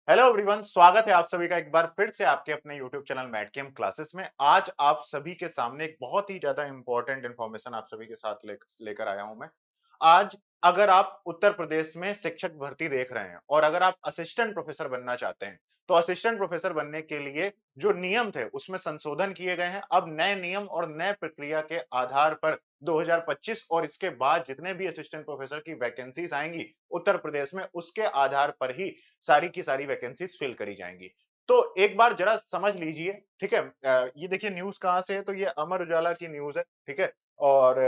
Hello everyone, स्वागत है आप सभी का एक बार फिर से आपके अपने यूट्यूब चैनल मैथकेम क्लासेस में। आज आप सभी के सामने एक बहुत ही ज्यादा इंपॉर्टेंट इंफॉर्मेशन आप सभी के साथ लेकर आया हूं मैं। आज अगर आप उत्तर प्रदेश में शिक्षक भर्ती देख रहे हैं और अगर आप असिस्टेंट प्रोफेसर बनना चाहते हैं, तो असिस्टेंट प्रोफेसर बनने के लिए जो नियम थे उसमें संशोधन किए गए हैं। अब नए नियम और नए प्रक्रिया के आधार पर 2025 और इसके बाद जितने भी असिस्टेंट प्रोफेसर की वैकेंसीज आएंगी उत्तर प्रदेश में, उसके आधार पर ही सारी की सारी वैकेंसीज फिल करी जाएंगी। तो एक बार जरा समझ लीजिए, ठीक है। ये देखिए न्यूज़ कहाँ से है, तो ये अमर उजाला की न्यूज़ है, ठीक है। और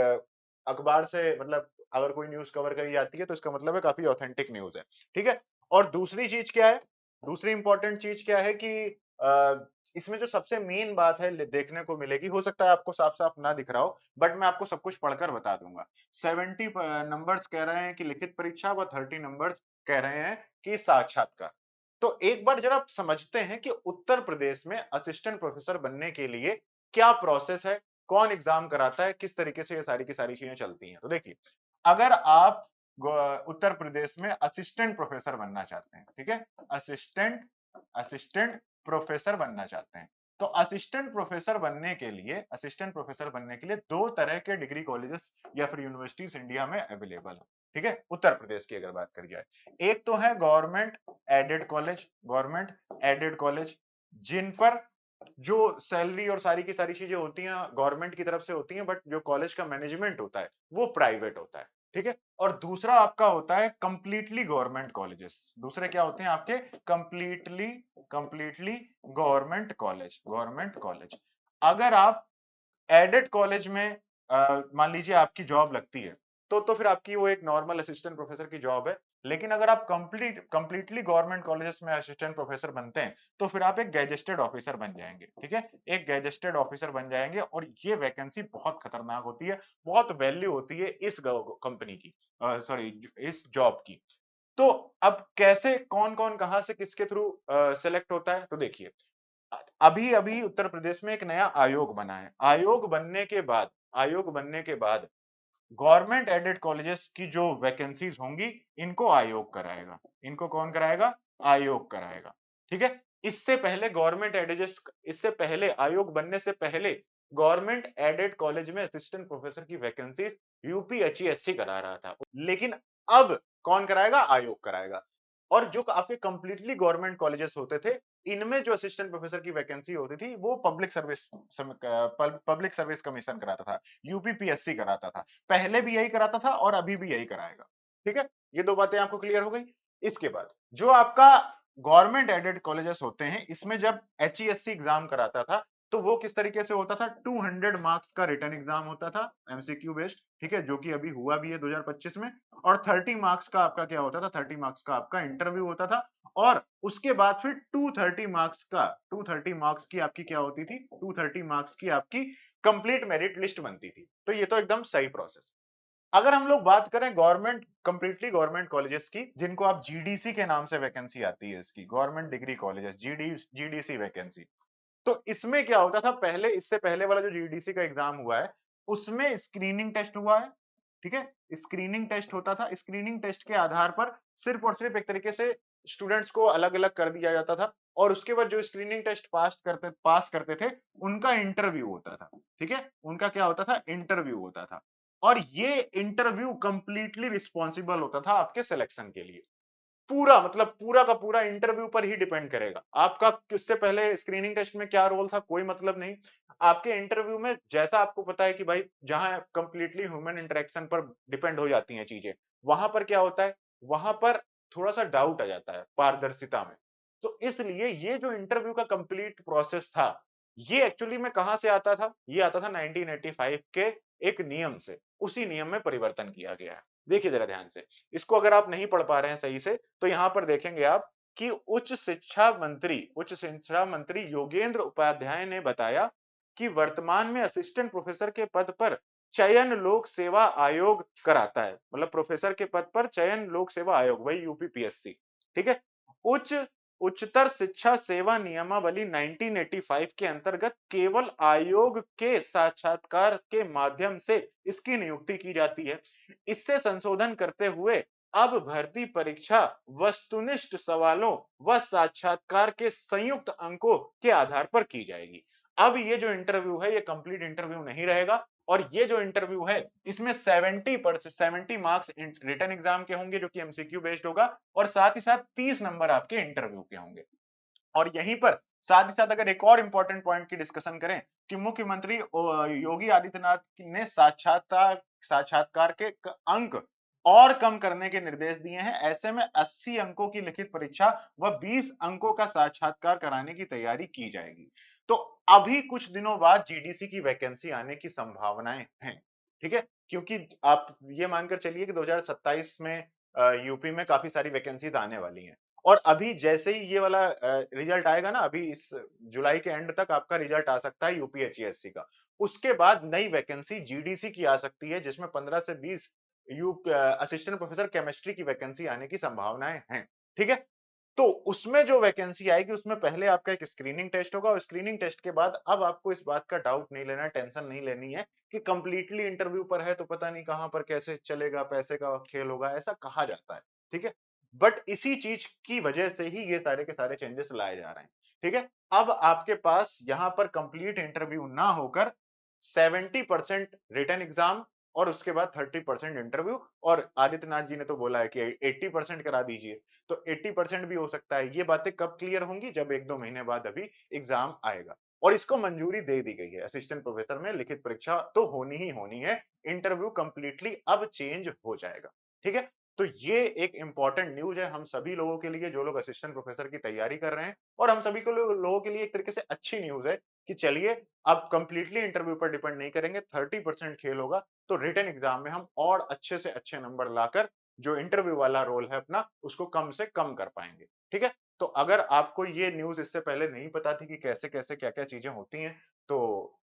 अखबार से मतलब अगर कोई न्यूज़ कवर करी जाती है तो इसका मतलब है काफ़ी ऑथेंटिक न्यूज़ है, ठीक है। और दूसरी चीज़ क्या है, दूसरी इंपॉर्टेंट चीज़ क्या है कि इसमें जो सबसे मेन बात है देखने को मिलेगी, हो सकता है आपको साफ-साफ ना दिख रहा हो, बट मैं आपको सब कुछ पढ़कर बता दूँगा। 70 नंबर्स कह रहे हैं कि लिखित परीक्षा व 30 नंबर्स कह रहे हैं कि साक्षात्कार। तो एक बार जरा आप समझते हैं कि उत्तर प्रदेश में असिस्टेंट प्रोफेसर बनने के लिए क्या प्रोसेस है, कौन एग्जाम कराता है, किस तरीके से ये सारी की सारी चीजें चलती हैं। तो देखिए, अगर आप उत्तर प्रदेश में असिस्टेंट प्रोफेसर बनना चाहते हैं, ठीक है, असिस्टेंट असिस्टेंट प्रोफेसर बनना चाहते हैं, तो असिस्टेंट प्रोफेसर बनने के लिए दो तरह के डिग्री कॉलेजेस या फिर यूनिवर्सिटीज इंडिया में अवेलेबल है, ठीक है। उत्तर प्रदेश की अगर बात करी जाए, एक तो है गवर्नमेंट एडेड कॉलेज जिन पर जो सैलरी और सारी की सारी चीजें होती हैं गवर्नमेंट की तरफ से होती हैं, बट जो कॉलेज का मैनेजमेंट होता है वो प्राइवेट होता है, ठीक है। और दूसरा आपका होता है कंप्लीटली गवर्नमेंट कॉलेजेस। दूसरे क्या होते हैं आपके? Completely completely government college. अगर आप एडेड कॉलेज में मान लीजिए आपकी जॉब लगती है, तो फिर आपकी वो एक नॉर्मल असिस्टेंट प्रोफेसर की जॉब है। लेकिन अगर आप कंप्लीटली गवर्नमेंट कॉलेजेस में असिस्टेंट प्रोफेसर बनते हैं, तो फिर आप एक गैजेटेड ऑफिसर बन जाएंगे, ठीक है। एक गैजेटेड ऑफिसर बन जाएंगे और ये वैकेंसी बहुत खतरनाक होती है, बहुत वैल्यू होती है इस कंपनी की, सॉरी, इस जॉब की। तो अब कैसे, कौन कौन कहां से किसके थ्रू सेलेक्ट होता है, तो देखिए, अभी अभी उत्तर प्रदेश में एक नया आयोग बना है। आयोग बनने के बाद गवर्नमेंट एडेड कॉलेजेस की जो वैकेंसीज होंगी, इनको आयोग कराएगा। इनको कौन कराएगा? आयोग कराएगा, ठीक है। इससे पहले आयोग बनने से पहले गवर्नमेंट एडेड कॉलेज में असिस्टेंट प्रोफेसर की वैकेंसीज यूपीएचईएससी करा रहा था, लेकिन अब कौन कराएगा? आयोग कराएगा। और जो आपके कंप्लीटली गवर्नमेंट कॉलेजेस होते थे, इनमें जो असिस्टेंट प्रोफेसर की वैकेंसी होती थी वो पब्लिक सर्विस कमीशन कराता था, यूपीपीएससी कराता था। पहले भी यही कराता था और अभी भी यही कराएगा, ठीक है। ये दो बातें आपको क्लियर हो गई। इसके बाद जो आपका गवर्नमेंट एडेड कॉलेजेस होते हैं, इसमें जब एचईएससी एग्जाम कराता था, तो वो किस तरीके से होता था? 200 मार्क्स का रिटर्न एग्जाम होता था, एमसीक्यू बेस्ड, ठीक है, जो कि अभी हुआ भी है 2025 में। और 30 मार्क्स का आपका क्या होता था? 30 मार्क्स का आपका इंटरव्यू होता था। और उसके बाद फिर 230 मार्क्स की आपकी क्या होती थी? 230 मार्क्स की आपकी कंप्लीट मेरिट लिस्ट बनती थी। तो ये तो एकदम सही प्रोसेस। अगर हम लोग बात करें कंप्लीटली गवर्नमेंट कॉलेजेस की, जिनको आप जीडीसी के नाम से वैकेंसी आती है, इसकी government degree colleges, GDC vacancy. तो इसमें क्या होता था? पहले, इससे पहले वाला जो जीडीसी का एग्जाम हुआ है, उसमें स्क्रीनिंग टेस्ट हुआ है, ठीक है। स्क्रीनिंग टेस्ट होता था। स्क्रीनिंग टेस्ट के आधार पर सिर्फ और सिर्फ एक तरीके से स्टूडेंट्स को अलग अलग कर दिया जाता था, और उसके बाद जो स्क्रीनिंग टेस्ट पास करते थे, उनका इंटरव्यू होता था, ठीक है। उनका क्या होता था? इंटरव्यू होता था। और ये इंटरव्यू कंप्लीटली रिस्पॉन्सिबल होता था आपके सिलेक्शन के लिए। पूरा मतलब पूरा का पूरा इंटरव्यू पर ही डिपेंड करेगा। आपका उससे पहले स्क्रीनिंग टेस्ट में क्या रोल था, कोई मतलब नहीं। आपके इंटरव्यू में, जैसा आपको पता है कि भाई जहां कंप्लीटली ह्यूमन इंटरेक्शन पर डिपेंड हो जाती हैं चीजें, वहां पर क्या होता है? वहां पर थोड़ा सा डाउट आ जाता है पारदर्शिता में। तो इसलिए ये जो इंटरव्यू का कंप्लीट प्रोसेस था, ये एक्चुअली में कहां से आता था? ये आता था 1985 के एक नियम से। उसी नियम में परिवर्तन किया गया है। देखिए जरा ध्यान से, इसको अगर आप नहीं पढ़ पा रहे हैं सही से, तो यहां पर देखेंगे आप कि उच्च शिक्षा मंत्री योगेंद्र उपाध्याय ने बताया कि वर्तमान में असिस्टेंट प्रोफेसर के पद पर चयन लोक सेवा आयोग कराता है। मतलब प्रोफेसर के पद पर चयन लोक सेवा आयोग, वही यूपीपीएससी, ठीक है। उच्च उच्चतर शिक्षा सेवा नियमावली 1985 के अंतर्गत केवल आयोग के साक्षात्कार के माध्यम से इसकी नियुक्ति की जाती है। इससे संशोधन करते हुए अब भर्ती परीक्षा वस्तुनिष्ठ सवालों व साक्षात्कार के संयुक्त अंकों के आधार पर की जाएगी। अब ये जो इंटरव्यू है ये कंप्लीट इंटरव्यू नहीं रहेगा और ये जो इंटरव्यू है इसमें 70 मार्क्स रिटन एग्जाम के होंगे जो कि एमसीक्यू बेस्ड होगा और साथ ही साथ 30 नंबर आपके इंटरव्यू के होंगे। और यहीं पर साथ ही साथ अगर एक और इंपॉर्टेंट पॉइंट की डिस्कशन करें कि मुख्यमंत्री योगी आदित्यनाथ ने साक्षात्कार के अंक और कम करने के निर्देश दिए हैं। ऐसे में 80 अंकों की लिखित परीक्षा व 20 अंकों का साक्षात्कार कराने की तैयारी की जाएगी। तो अभी कुछ दिनों बाद जीडीसी की वैकेंसी आने की संभावनाएं हैं। ठीक है, क्योंकि आप ये मानकर चलिए कि 2027 में यूपी में काफी सारी वैकेंसीज आने वाली हैं। और अभी जैसे ही ये वाला रिजल्ट आएगा ना, अभी इस जुलाई के एंड तक आपका रिजल्ट आ सकता है यूपीएचईएससी का। उसके बाद नई वैकेंसी जीडीसी की आ सकती है जिसमें 15 से 20 असिस्टेंट प्रोफेसर केमिस्ट्री की वैकेंसी आने की संभावनाएं हैं। ठीक है, तो उसमें जो वैकेंसी आएगी उसमें पहले आपका एक स्क्रीनिंग टेस्ट होगा और स्क्रीनिंग टेस्ट के बाद अब आपको इस बात का डाउट नहीं लेना है, टेंशन नहीं लेनी है कि कंप्लीटली इंटरव्यू पर है तो पता नहीं कहां पर कैसे चलेगा, पैसे का खेल होगा, ऐसा कहा जाता है। ठीक है, बट इसी चीज की वजह से ही ये सारे के सारे चेंजेस लाए जा रहे हैं। ठीक है, अब आपके पास यहां पर कंप्लीट इंटरव्यू ना होकर 70% रिटन एग्जाम और उसके बाद 30% इंटरव्यू, और आदित्यनाथ जी ने तो बोला है कि 80% करा दीजिए। तो 80% भी हो सकता है। ये बातें कब क्लियर होंगी? जब 1-2 महीने बाद अभी एग्जाम आएगा और इसको मंजूरी दे दी गई है। असिस्टेंट प्रोफेसर में लिखित परीक्षा तो होनी ही होनी है। इंटरव्यू कंप्लीटली अब चेंज हो जाएगा। ठीक है? तो ये एक इंपॉर्टेंट न्यूज़ है हम सभी लोगों के लिए जो लोग असिस्टेंट प्रोफेसर की तैयारी कर रहे हैं, और हम सभी को लोगों के लिए एक तरीके से अच्छी न्यूज़ है कि चलिए अब कंप्लीटली इंटरव्यू पर डिपेंड नहीं करेंगे, 30% खेल होगा, तो रिटन एग्जाम में हम और अच्छे से अच्छे नंबर लाकर जो इंटरव्यू वाला रोल है अपना उसको कम से कम कर पाएंगे। ठीक है, तो अगर आपको ये न्यूज इससे पहले नहीं पता थी कि कैसे कैसे क्या क्या चीजें होती हैं, तो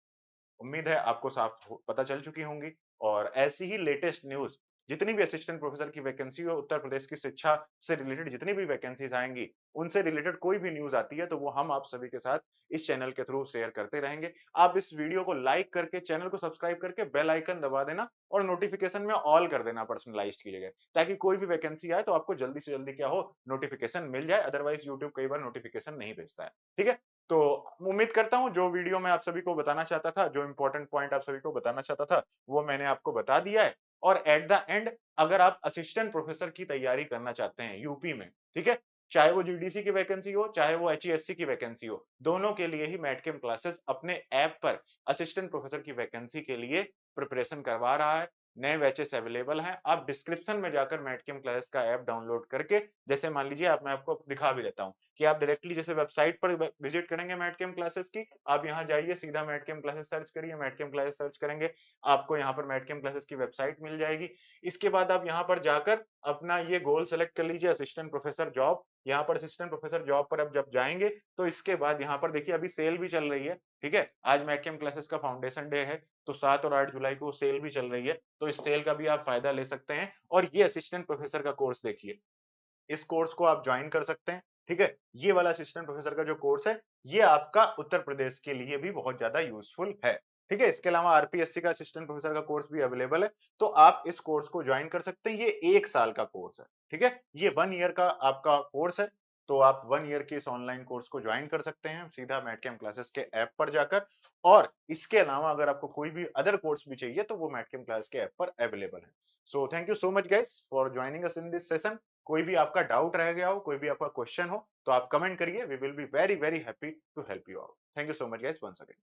उम्मीद है आपको साफ पता चल चुकी होंगी। और ऐसी ही लेटेस्ट न्यूज जितनी भी असिस्टेंट प्रोफेसर की वैकेंसी हो, उत्तर प्रदेश की शिक्षा से रिलेटेड जितनी भी वैकेंसीज आएंगी, उनसे रिलेटेड कोई भी न्यूज आती है तो वो हम आप सभी के साथ इस चैनल के थ्रू शेयर करते रहेंगे। आप इस वीडियो को लाइक करके चैनल को सब्सक्राइब करके बेल आइकन दबा देना और नोटिफिकेशन में ऑल कर देना पर्सनलाइज्ड की जगह, ताकि कोई भी वैकेंसी आए तो आपको जल्दी से जल्दी क्या हो, नोटिफिकेशन मिल जाए। अदरवाइज यूट्यूब कई बार नोटिफिकेशन नहीं भेजता है। ठीक है, तो उम्मीद करता हूँ जो वीडियो मैं आप सभी को बताना चाहता था, जो इंपॉर्टेंट पॉइंट आप सभी को बताना चाहता था, वो मैंने आपको बता दिया है। और एट द एंड अगर आप असिस्टेंट प्रोफेसर की तैयारी करना चाहते हैं यूपी में, ठीक है, चाहे वो जीडीसी की वैकेंसी हो, चाहे वो एचईएससी की वैकेंसी हो, दोनों के लिए ही मैटकेम क्लासेस अपने ऐप पर असिस्टेंट प्रोफेसर की वैकेंसी के लिए प्रिपरेशन करवा रहा है। नए बैचेस अवेलेबल हैं। आप डिस्क्रिप्शन में जाकर मैटकेम क्लासेस का ऐप डाउनलोड करके, जैसे मान लीजिए आप, मैं आपको दिखा भी देता हूँ कि आप डायरेक्टली जैसे वेबसाइट पर विजिट करेंगे मैटकेम क्लासेस की, आप यहाँ जाइए, सीधा मैटकेम क्लासेस सर्च करिए, मैटकेम क्लासेस सर्च करेंगे, आपको यहाँ पर मैटकेम क्लासेस की वेबसाइट मिल जाएगी। इसके बाद आप यहाँ पर जाकर अपना ये गोल सेलेक्ट कर लीजिए, असिस्टेंट प्रोफेसर जॉब। यहाँ पर असिस्टेंट प्रोफेसर जॉब पर अब जब जाएंगे तो इसके बाद यहाँ पर देखिए अभी सेल भी चल रही है। ठीक है, आज मैटकेम क्लासेस का फाउंडेशन डे है, तो 7 और 8 जुलाई को सेल भी चल रही है, तो इस सेल का भी आप फायदा ले सकते हैं। और ये असिस्टेंट प्रोफेसर का कोर्स देखिए, इस कोर्स को आप ज्वाइन कर सकते हैं। ठीक है, ये वाला असिस्टेंट प्रोफेसर का जो कोर्स है, ये आपका उत्तर प्रदेश के लिए भी बहुत ज्यादा यूजफुल है। ठीक है, इसके अलावा आरपीएससी का असिस्टेंट प्रोफेसर का कोर्स भी अवेलेबल है, तो आप इस कोर्स को ज्वाइन कर सकते हैं। ये 1 साल का कोर्स है। ठीक है, ये 1 ईयर का आपका कोर्स है, तो आप 1 ईयर के इस ऑनलाइन कोर्स को ज्वाइन कर सकते हैं सीधा मैटकेम क्लासेस के ऐप पर जाकर। और इसके अलावा अगर आपको कोई भी अदर कोर्स भी चाहिए तो वो मैटकेम क्लास के ऐप पर अवेलेबल है। So thank you so much guys for joining us in this session. कोई भी आपका डाउट रह गया हो, कोई भी आपका क्वेश्चन हो, तो आप कमेंट करिए। We will be very very happy to help you out. Thank you so much guys once again.